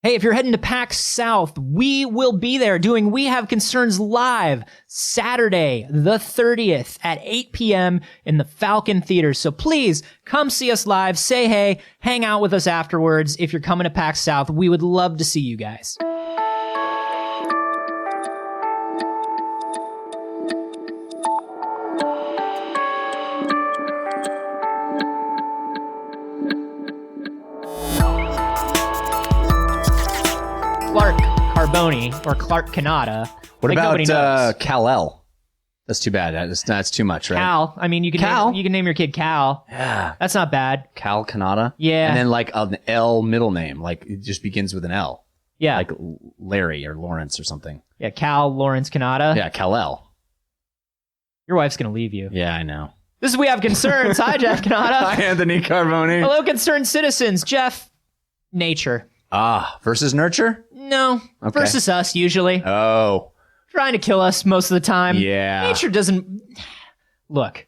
Hey, if you're heading to PAX South, we will be there doing We Have Concerns live Saturday, the 30th at 8 p.m. in the Falcon Theater. So please come see us live, say hey, hang out with us afterwards. If you're coming to PAX South, we would love to see you guys. Carboni or Clark Canada. What about Kal-El? That's too bad. That's too much, right? Cal. I mean, you can name your kid Cal. Yeah. That's not bad. Cal Canada? Yeah. And then like an L middle name. Like it just begins with an L. Yeah. Like Larry or Lawrence or something. Yeah, Cal Lawrence Canada. Yeah, Kal-El. Your wife's going to leave you. Yeah, I know. This is We Have Concerns. Hi, Jeff Canada. Hi, Anthony Carboni. Hello, concerned citizens. Jeff, nature. Versus nurture? No. Okay. Versus us, usually. Oh. Trying to kill us most of the time. Yeah. Nature doesn't... Look,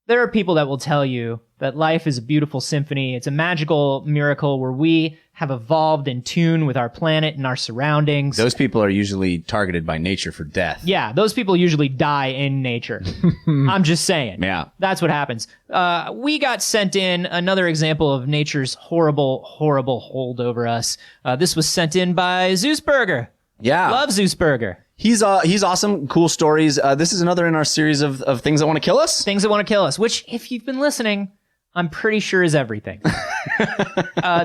there are people that will tell you that life is a beautiful symphony. It's a magical miracle where we have evolved in tune with our planet and our surroundings. Those people are usually targeted by nature for death. Yeah, those people usually die in nature. I'm just saying. Yeah. That's what happens. We got sent in another example of nature's horrible, horrible hold over us. This was sent in by Zeusburger. Yeah. Love Zeusburger. He's awesome. Cool stories. This is another in our series of things that want to kill us. Things that want to kill us, which, if you've been listening, I'm pretty sure is everything.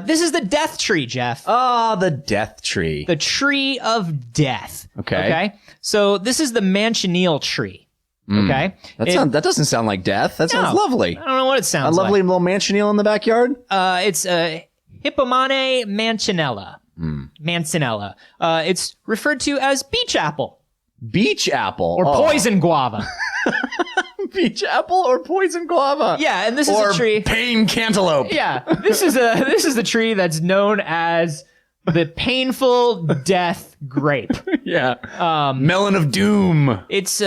This is the death tree, Jeff. Oh, the death tree. The tree of death. Okay. So this is the Manchineel tree. Okay. That doesn't sound like death. That sounds lovely. I don't know what it sounds like. A lovely little Manchineel in the backyard? It's Hippomane Manchinella. Mancinella. It's referred to as beach apple. Beach apple? Or poison guava. Beach apple or poison guava? Yeah, and this is a tree. Pain cantaloupe. Yeah, this is the tree that's known as the painful death grape. Yeah. Melon of doom. It's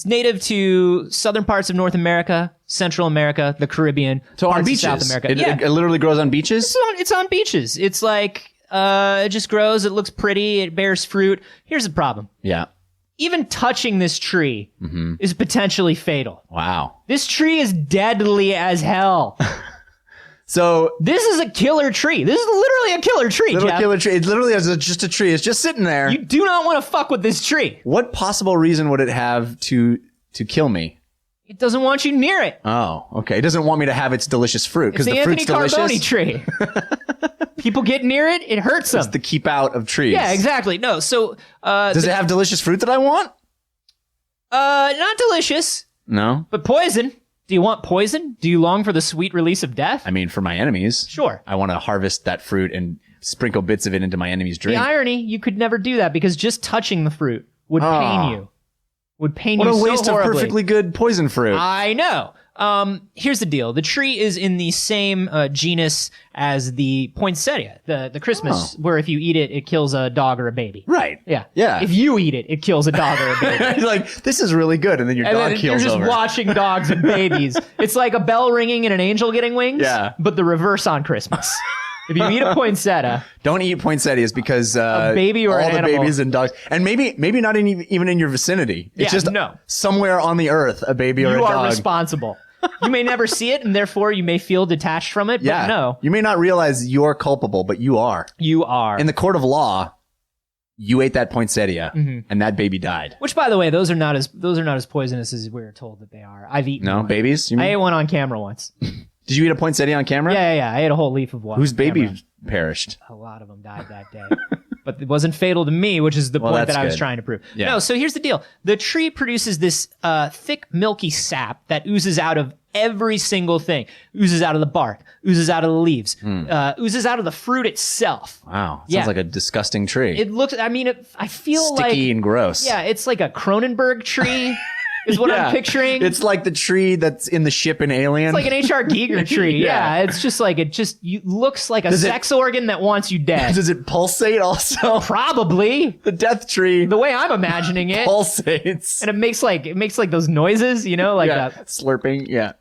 native to southern parts of North America, Central America, the Caribbean, so parts on beaches. of South America. It literally grows on beaches? It's on beaches. It's like it just grows, it looks pretty, it bears fruit. Here's the problem. Yeah. Even touching this tree is potentially fatal. Wow. This tree is deadly as hell. So this is a killer tree. This is literally a killer tree, Jeff. Killer tree. It literally is just a tree. It's just sitting there. You do not want to fuck with this tree. What possible reason would it have to kill me? It doesn't want you near it. Oh, okay. It doesn't want me to have its delicious fruit because the fruit's delicious. It's the Anthony Carboni tree. People get near it, it hurts them. It's the keep out of trees. Yeah, exactly. No, so does it have delicious fruit that I want? Not delicious. No. But poison. Do you want poison? Do you long for the sweet release of death? I mean, for my enemies. Sure. I want to harvest that fruit and sprinkle bits of it into my enemy's drink. The irony, you could never do that because just touching the fruit would pain you. Would pain you so horribly. What a waste of perfectly good poison fruit. I know. Here's the deal. The tree is in the same genus as the poinsettia, the Christmas, where if you eat it, it kills a dog or a baby. Right. Yeah. Yeah. If you eat it, it kills a dog or a baby. Like, this is really good, and then your dog keels over. You're just watching dogs and babies. It's like a bell ringing and an angel getting wings. Yeah. But the reverse on Christmas. If you eat a poinsettia, don't eat poinsettias because a baby or all an the animal. babies and dogs, and maybe not even in your vicinity. It's just somewhere on the earth, a baby or a dog. You are responsible. You may never see it, and therefore you may feel detached from it. But no, you may not realize you're culpable, but you are. You are. In the court of law, you ate that poinsettia, and that baby died. Which, by the way, those are not as poisonous as we were told that they are. I've eaten. No, one. Babies. You mean? I ate one on camera once. Did you eat a poinsettia on camera? Yeah. I ate a whole leaf of one. Whose baby perished? A lot of them died that day. But it wasn't fatal to me, which is the point that I was trying to prove. Yeah. No, so here's the deal. The tree produces this thick, milky sap that oozes out of every single thing. Oozes out of the bark, oozes out of the leaves, oozes out of the fruit itself. Wow. Sounds like a disgusting tree. It looks, I feel like... Sticky and gross. Yeah, it's like a Cronenberg tree. Is what I'm picturing. It's like the tree that's in the ship in Alien. It's like an H.R. Giger tree. Yeah, it's just like looks like a sex organ that wants you dead. Does it pulsate also? Probably. The death tree. The way I'm imagining it pulsates, and it makes like those noises, like that slurping. Yeah.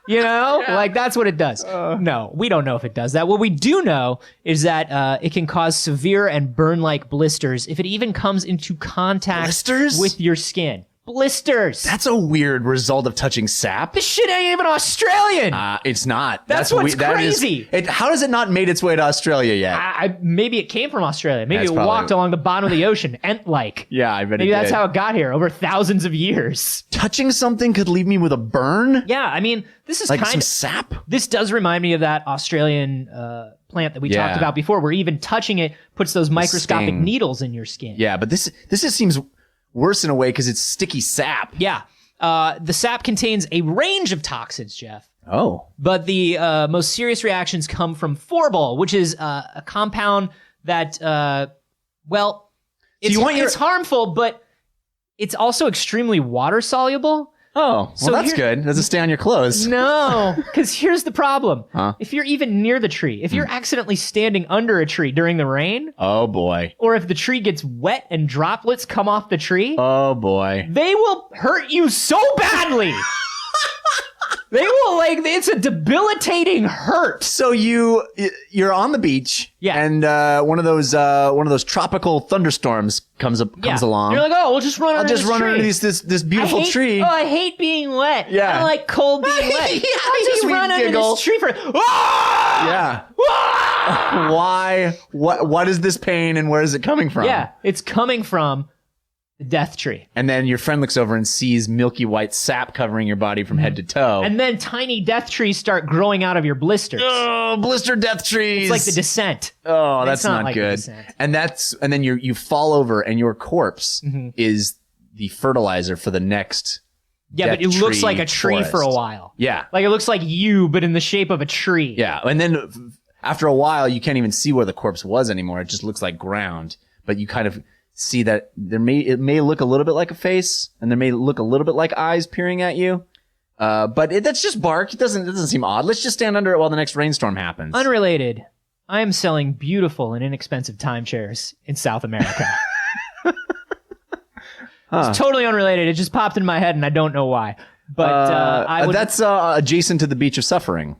You know, like that's what it does. No, we don't know if it does that. What we do know is that it can cause severe and burn-like blisters if it even comes into contact with your skin. Blisters. That's a weird result of touching sap. This shit ain't even Australian. It's not. That's what's crazy. How has it not made its way to Australia yet? Maybe it came from Australia. Maybe it walked along the bottom of the ocean, Ent-like. Yeah, I bet Maybe it that's did. how it got here over thousands of years. Touching something could leave me with a burn? Yeah, I mean, this is like kind some of... sap? This does remind me of that Australian plant that we talked about before, where even touching it puts those microscopic needles in your skin. Yeah, but this just seems worse in a way because it's sticky sap. Yeah. The sap contains a range of toxins, Jeff. Oh. But the most serious reactions come from Forbol, which is a compound that, it's harmful, but it's also extremely water soluble. Oh, well, that's good. Does it stay on your clothes? No, because here's the problem. If you're even near the tree, if you're accidentally standing under a tree during the rain. Oh, boy. Or if the tree gets wet and droplets come off the tree. Oh, boy. They will hurt you so badly. They will, it's a debilitating hurt. So you're on the beach, and one of those tropical thunderstorms comes along. You're like, oh, we'll just run under this tree. I'll just run under this beautiful tree. Oh, I hate being wet. Yeah. I don't like cold being wet. I'll just run under this tree for... Ah! Yeah. Ah! Why? What is this pain, and where is it coming from? Yeah, it's coming from the death tree. And then your friend looks over and sees milky white sap covering your body from head to toe. And then tiny death trees start growing out of your blisters. Oh, blistered death trees. It's like The Descent. Oh, that's not like good. And then you fall over and your corpse is the fertilizer for the next but it looks like a tree forest. for a while. Yeah. Like it looks like you, but in the shape of a tree. Yeah. And then after a while, you can't even see where the corpse was anymore. It just looks like ground. But you kind of see that it may look a little bit like a face, and there may look a little bit like eyes peering at you. But that's just bark. It doesn't seem odd. Let's just stand under it while the next rainstorm happens. Unrelated. I am selling beautiful and inexpensive timeshares in South America. It's totally unrelated. It just popped in my head, and I don't know why. But that's adjacent to the beach of suffering,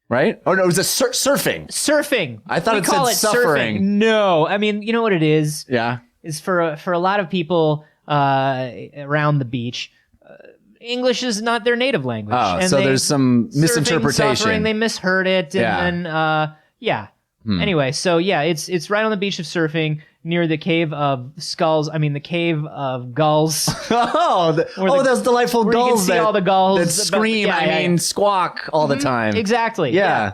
right? Oh no, it was surfing. Surfing. I thought it said suffering. Surfing. No, I mean, you know what it is? Yeah. Is for a lot of people around the beach, English is not their native language. Oh, and so there's some misinterpretation. Suffering, they misheard it, and then Anyway, so it's right on the beach of surfing near the cave of skulls. I mean, the cave of gulls. Those delightful where gulls. You can see all the gulls that scream, squawk all the time. Exactly. Yeah.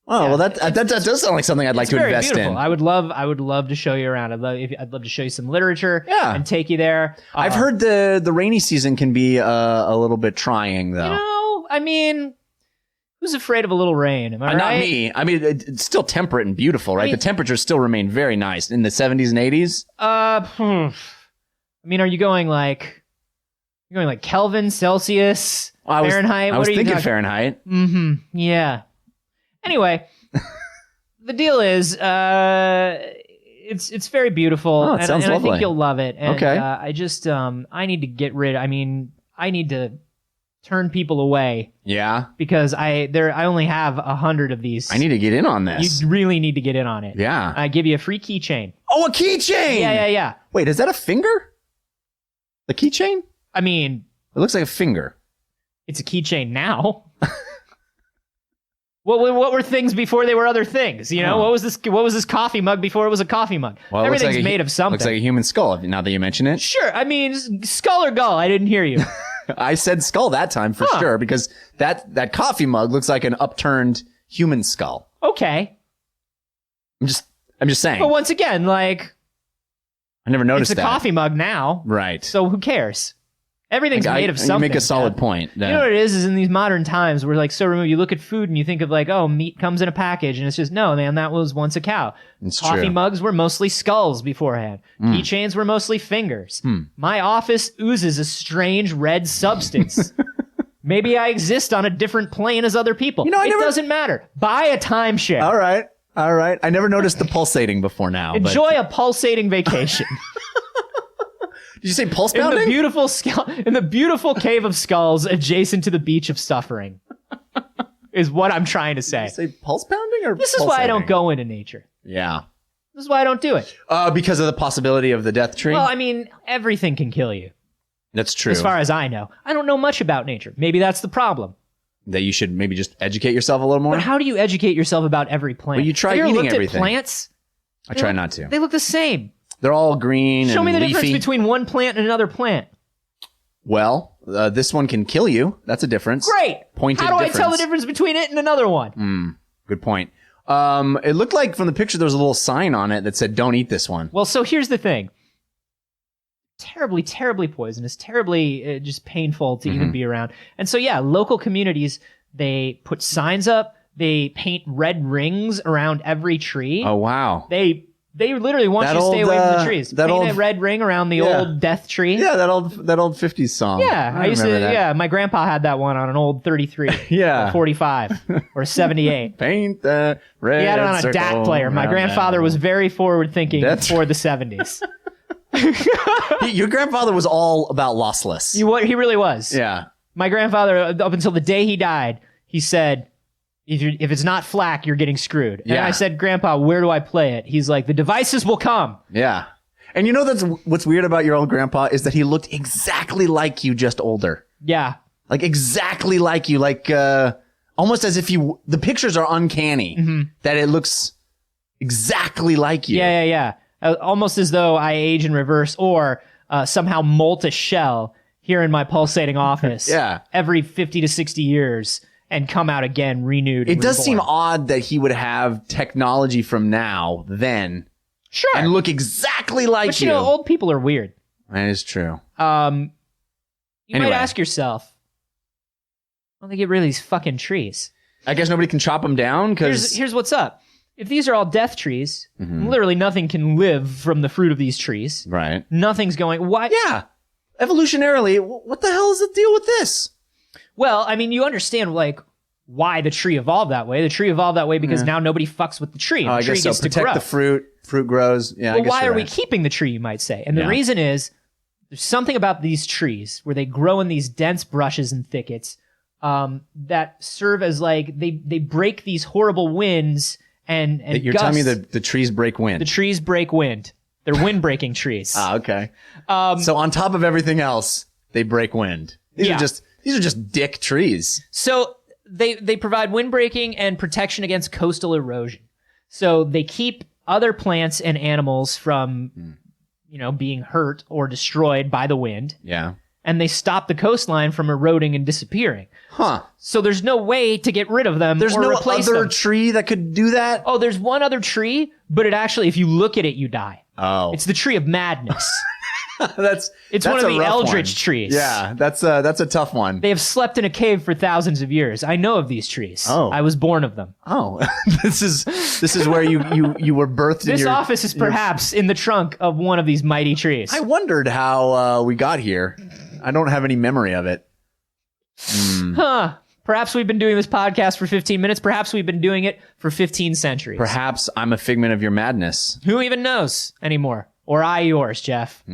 Oh, well, that does sound like something I'd like to invest in. I would love to show you around. I'd love to show you some literature. Yeah. And take you there. I've heard the rainy season can be a little bit trying, though. You know, I mean, who's afraid of a little rain? Am I right? Not me. I mean, it's still temperate and beautiful, right? The temperatures still remain very nice in the 70s and 80s. I mean, are you going like Kelvin, Celsius, Fahrenheit? I was thinking Fahrenheit. Mm-hmm. Yeah. Anyway, the deal is, it's very beautiful, and I think you'll love it. And, okay. I just I need to get rid. I mean, I need to turn people away. Yeah. Because I only have 100 of these. I need to get in on this. You really need to get in on it. Yeah. I give you a free keychain. Oh, a keychain. Yeah. Wait, is that a finger? The keychain? I mean, it looks like a finger. It's a keychain now. What were things before they were other things? You know, what was this coffee mug before it was a coffee mug? Well, everything's made of something. Looks like a human skull. Now that you mention it. Sure. I mean, skull or gull? I didn't hear you. I said skull that time for sure because that coffee mug looks like an upturned human skull. Okay. I'm just saying. But once again, like, I never noticed that. It's a coffee mug now. Right. So who cares? Everything's made of something. You make a solid point. You know what it is in these modern times, we're like so removed. You look at food and you think of like, oh, meat comes in a package, and it's just, no, man, that was once a cow. It's Coffee true. mugs were mostly skulls beforehand. Keychains were mostly fingers. My office oozes a strange red substance. Maybe I exist on a different plane as other people. It doesn't matter. Buy a timeshare. All right. I never noticed the pulsating before now. Enjoy a pulsating vacation. Did you say pulse pounding? In the beautiful cave of skulls adjacent to the beach of suffering. is what I'm trying to Did say. you say pulse pounding or This is why I don't go into nature. Yeah. This is why I don't do it. Because of the possibility of the death tree? Well, I mean, everything can kill you, That's true. as far as I know. I don't know much about nature. Maybe that's the problem. That you should maybe just educate yourself a little more? But how do you educate yourself about every plant? Well, you try Have you ever eating looked everything. At plants? I try not to. They look the same. They're all green Show and me the leafy. difference between one plant and another plant. Well, this one can kill you. That's a difference. Great. Pointed How do difference. I tell the difference between it and another one? Good point. It looked like from the picture there was a little sign on it that said, don't eat this one. Well, so here's the thing. Terribly, terribly poisonous, terribly just painful to even be around. And so, yeah, local communities, they put signs up. They paint red rings around every tree. Oh, wow. They literally want That you to stay old, away from the trees. that Paint a old- red ring around the old death tree. Yeah, that old 50s song. Yeah, I used to. remember that. Yeah, my grandpa had that one on an old 33, Yeah. or 45, or 78. Paint the red He had it on a circle DAT player. My around grandfather that. was very forward thinking That's- for the 70s. Your grandfather was all about lossless. He really was. Yeah. My grandfather, up until the day he died, he said, if it's not flak, you're getting screwed. And Yeah. I said, Grandpa, where do I play it? He's like, the devices will come. Yeah. And you know that's what's weird about your old grandpa is that he looked exactly like you, just older. Yeah. Like exactly like you, like almost as if the pictures are uncanny, that it looks exactly like you. Yeah. Almost as though I age in reverse or somehow molt a shell here in my pulsating office Yeah. every 50 to 60 years and come out again renewed. It and does seem reborn. odd that he would have technology from now, then, Sure. and look exactly like But you know, old people are weird. That is true. You Anyway. might ask yourself, why don't they get rid of these fucking trees? I guess nobody can chop them down because Here's what's up. If these are all death trees, literally nothing can live from the fruit of these trees. right. Nothing's going. Why? Yeah. Evolutionarily, what the hell is the deal with this? Well, I mean, you understand like why the tree evolved that way. The tree evolved that way because now nobody fucks with the tree. And Oh, the I tree guess so. gets to Protect grow. the fruit. Fruit grows. Yeah. I Well, guess why you're are we right. keeping the tree, you might say? And the Yeah. reason is there's something about these trees where they grow in these dense brushes and thickets that serve as like they break these horrible winds and You're gusts. telling me the trees break wind. The trees break wind. They're wind breaking trees. Ah, okay. So on top of everything else, they break wind. These Yeah. are just dick trees. So they provide wind breaking and protection against coastal erosion. So they keep other plants and animals from, being hurt or destroyed by the wind, Yeah. and they stop the coastline from eroding and disappearing. Huh. So there's no way to get rid of them There's or no replace other them. tree that could do that? Oh, there's one other tree, but it actually, if you look at it, you die. Oh. It's the tree of madness. It's one of a the rough eldritch one. trees. Yeah, that's a tough one. They have slept in a cave for thousands of years. I know of these trees. Oh. I was born of them. Oh, this is where you were birthed in This your office is perhaps in the trunk of one of these mighty trees. I wondered how we got here. I don't have any memory of it. Huh. Perhaps we've been doing this podcast for 15 minutes. Perhaps we've been doing it for 15 centuries. Perhaps I'm a figment of your madness. Who even knows anymore? Or I yours, Jeff.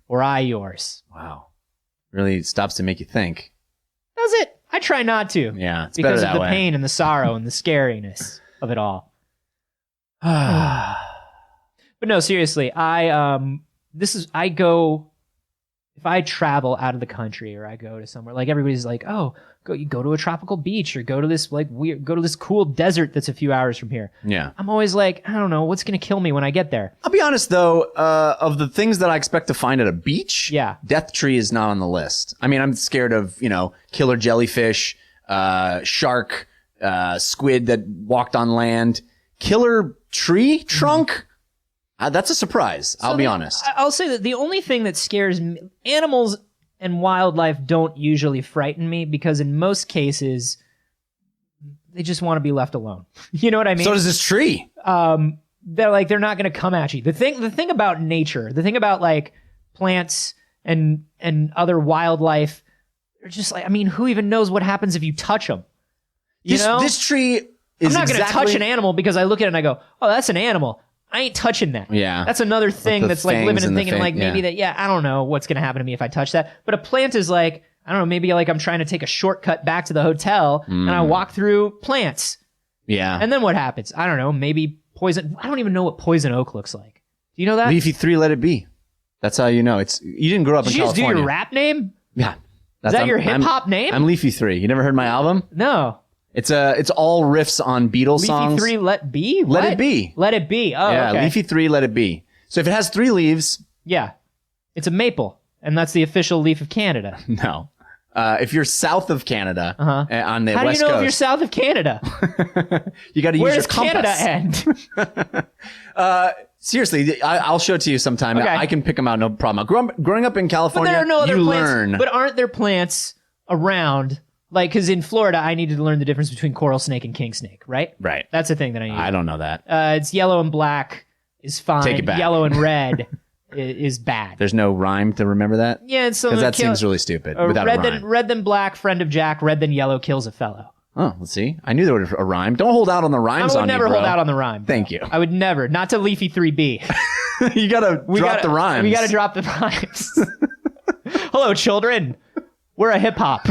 Or I yours. Wow. Really stops to make you think. Does it? I try not to. Yeah, it's better Because of that the way. pain and the sorrow and the scariness of it all. But no, seriously, if I travel out of the country or I go to somewhere, like everybody's like, oh, you go to a tropical beach or go to this go to this cool desert that's a few hours from here. Yeah. I'm always like, I don't know, what's going to kill me when I get there? I'll be honest though, of the things that I expect to find at a beach, Yeah. death tree is not on the list. I mean, I'm scared of, killer jellyfish, shark, squid that walked on land. Killer tree trunk? That's a surprise. I'll be honest. I'll say that the only thing that scares me, animals and wildlife don't usually frighten me because in most cases, they just want to be left alone. You know what I mean? So does this tree. They're not going to come at you. The thing about nature, the thing about like plants and other wildlife, they're just like, I mean, who even knows what happens if you touch them? This tree is I'm not going to touch an animal because I look at it and I go, oh, that's an animal. I ain't touching that. Yeah. That's another thing the that's like fangs living and and the thinking like maybe that, I don't know what's going to happen to me if I touch that. But a plant is like, I don't know, maybe like I'm trying to take a shortcut back to the hotel and I walk through plants. Yeah. And then what happens? I don't know, maybe poison. I don't even know what poison oak looks like. Do you know that? Leafy 3, let it be. That's how you know. You didn't grow up in Did you just California. do your rap name? Yeah. Is that your hip hop name? I'm Leafy 3. You never heard my album? No. It's all riffs on Beatles songs. Leafy 3, let be? Let it be. Let it be. Oh, yeah, okay. Leafy 3, let it be. So if it has 3 leaves... Yeah. It's a maple. And that's the official leaf of Canada. No. If you're south of Canada, on the How west do you know coast... if you're south of Canada? you got to use Where your does compass. Canada end? Seriously, I'll show it to you sometime. Okay. I can pick them out, no problem. Growing up in But California, there are no other you plants. learn. But aren't there plants around? Like, because in Florida, I needed to learn the difference between coral snake and king snake, right? Right. That's the thing that I need. I don't know that. It's yellow and black is fine. Take it back. Yellow and red is bad. There's no rhyme to remember that? Yeah, and so Because that seems really stupid without red a rhyme. red than black, friend of Jack. Red than yellow kills a fellow. Oh, let's see. I knew there was a rhyme. Don't hold out on the rhymes I would on never me, bro. hold out on the rhyme. Thank you. I would never. Not to Leafy 3B. You gotta drop the rhymes. We gotta drop the rhymes. Hello, children. We're a hip hop.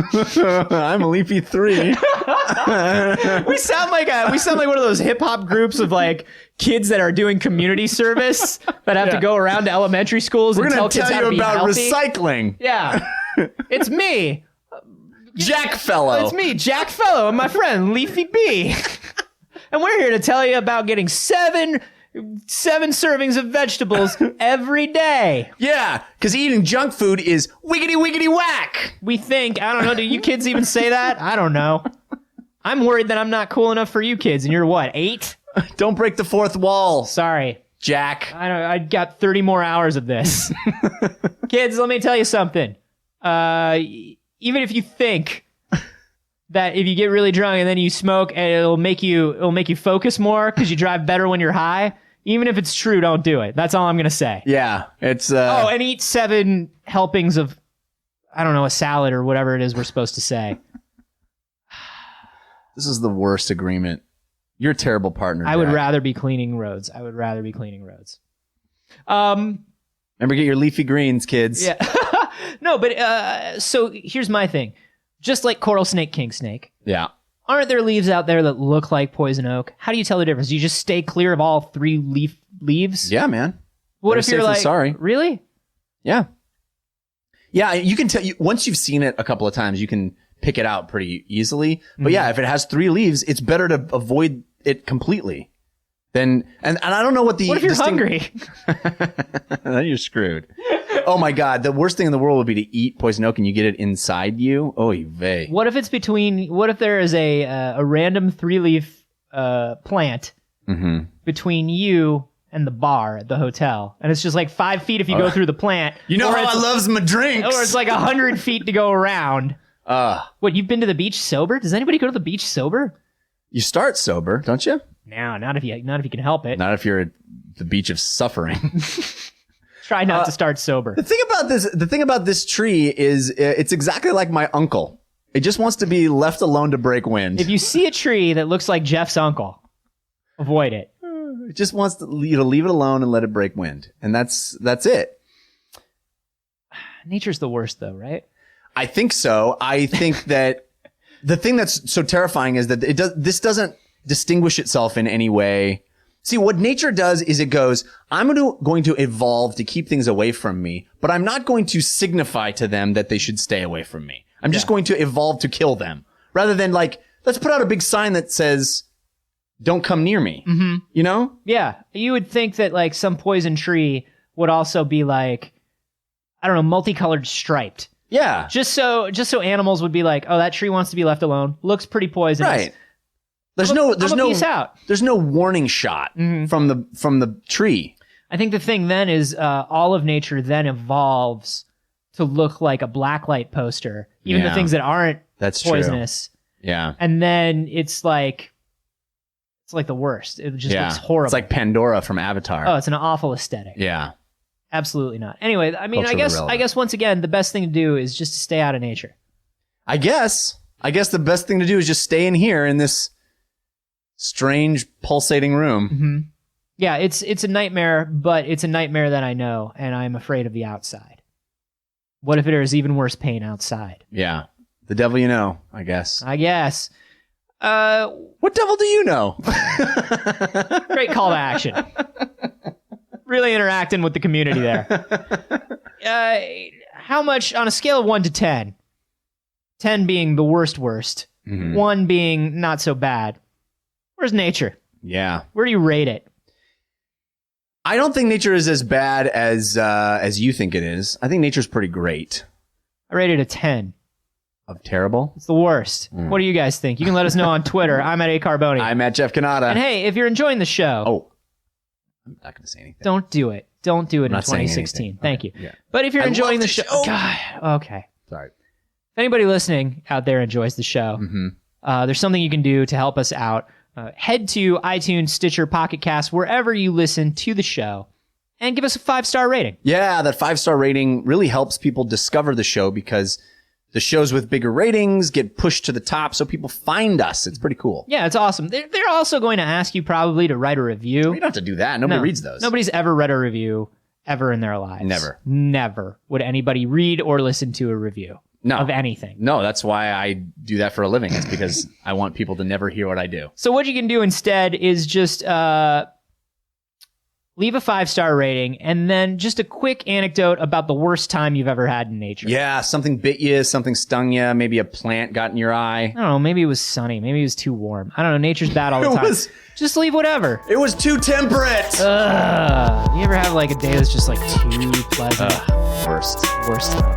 I'm a Leafy 3. We sound like one of those hip hop groups of like kids that are doing community service that have to go around to elementary schools We're and gonna tell kids tell how to you be about healthy. recycling. Yeah, it's me, Jack Fellow. It's me, Jack Fellow, and my friend Leafy B, and we're here to tell you about getting seven servings of vegetables every day. Yeah, because eating junk food is wiggity wiggity whack. We think, I don't know, do you kids even say that? I don't know. I'm worried that I'm not cool enough for you kids, and you're what, 8? Don't break the fourth wall, Sorry. Jack. I got 30 more hours of this. Kids, let me tell you something. Even if you think that if you get really drunk and then you smoke and it'll make you focus more because you drive better when you're high, even if it's true, don't do it. That's all I'm going to say. Yeah, it's... Oh, and eat 7 helpings of, I don't know, a salad or whatever it is we're supposed to say. This is the worst agreement. You're a terrible partner, I would Jack. rather be cleaning roads. Remember, get your leafy greens, kids. Yeah. No, but so here's my thing. Just like coral snake, king snake, Yeah. aren't there leaves out there that look like poison oak? How do you tell the difference? Do you just stay clear of all 3 leaves? Yeah, man. What Better if you're safe than like, sorry. Really? Yeah. Yeah, you can tell. Once you've seen it a couple of times, you can pick it out pretty easily. But yeah, if it has 3 leaves, it's better to avoid it completely. And I don't know what the... What if you're hungry? Then you're screwed. Oh my God. The worst thing in the world would be to eat poison oak and you get it inside you. Oy vey. What if there is a random 3-leaf plant between you and the bar at the hotel, and it's just like 5 feet if you go through the plant. You know or how I it's- loves my drinks. Or it's like 100 feet to go around. What, you've been to the beach sober? Does anybody go to the beach sober? You start sober, don't you? No, not if you can help it. Not if you're at the beach of suffering. Try not to start sober. The thing about this tree is it's exactly like my uncle. It just wants to be left alone to break wind. If you see a tree that looks like Jeff's uncle, avoid it. It just wants to leave it alone and let it break wind. And that's it. Nature's the worst though, right? I think so. I think that the thing that's so terrifying is that this doesn't distinguish itself in any way. See, what nature does is it goes, I'm going to evolve to keep things away from me, but I'm not going to signify to them that they should stay away from me. I'm just going to evolve to kill them. Rather than like, let's put out a big sign that says, don't come near me. Mm-hmm. You know? Yeah. You would think that like some poison tree would also be like, I don't know, multicolored striped. Yeah. Just so animals would be like, oh, that tree wants to be left alone. Looks pretty poisonous. Right. There's no peace out. There's no warning shot from the tree. I think the thing then is all of nature then evolves to look like a blacklight poster, even the things that aren't poisonous. True. Yeah. And then it's like the worst. It just looks horrible. It's like Pandora from Avatar. Oh, it's an awful aesthetic. Yeah. Absolutely not. Anyway, I mean, Culturally I relevant. guess once again, the best thing to do is just to stay out of nature. I guess the best thing to do is just stay in here in this strange pulsating room. Mm-hmm. Yeah, it's a nightmare, but it's a nightmare that I know, and I'm afraid of the outside. What if there's even worse pain outside? Yeah. The devil you know, I guess. I guess. What devil do you know? Great call to action. Really interacting with the community there. How much, on a scale of 1 to 10, 10 being the worst, 1 being not so bad, where's nature? Yeah. Where do you rate it? I don't think nature is as bad as you think it is. I think nature's pretty great. I rate it a 10. Of terrible? It's the worst. What do you guys think? You can let us know on Twitter. I'm at @Carboni. I'm at Jeff Canada. And hey, if you're enjoying the show... Oh. I'm not going to say anything. Don't do it. Don't do it in not saying 2016. anything. Thank Okay, you. yeah. But if you're I enjoying love the the show... show. God, okay. Sorry. If anybody listening out there enjoys the show, there's something you can do to help us out. Head to iTunes, Stitcher, Pocket Cast, wherever you listen to the show, and give us a 5-star rating. Yeah, that 5-star rating really helps people discover the show because the shows with bigger ratings get pushed to the top so people find us. It's pretty cool. Yeah, it's awesome. They're also going to ask you probably to write a review. You don't have to do that. Nobody reads those. Nobody's ever read a review ever in their lives. Never would anybody read or listen to a review of anything. No, that's why I do that for a living. It's because I want people to never hear what I do. So what you can do instead is just leave a 5-star rating and then just a quick anecdote about the worst time you've ever had in nature. Yeah, something bit you, something stung you, maybe a plant got in your eye. I don't know, maybe it was sunny, maybe it was too warm. I don't know, nature's bad all the time. Just leave whatever. It was too temperate. You ever have like a day that's just like too pleasant? Worst. Worst though.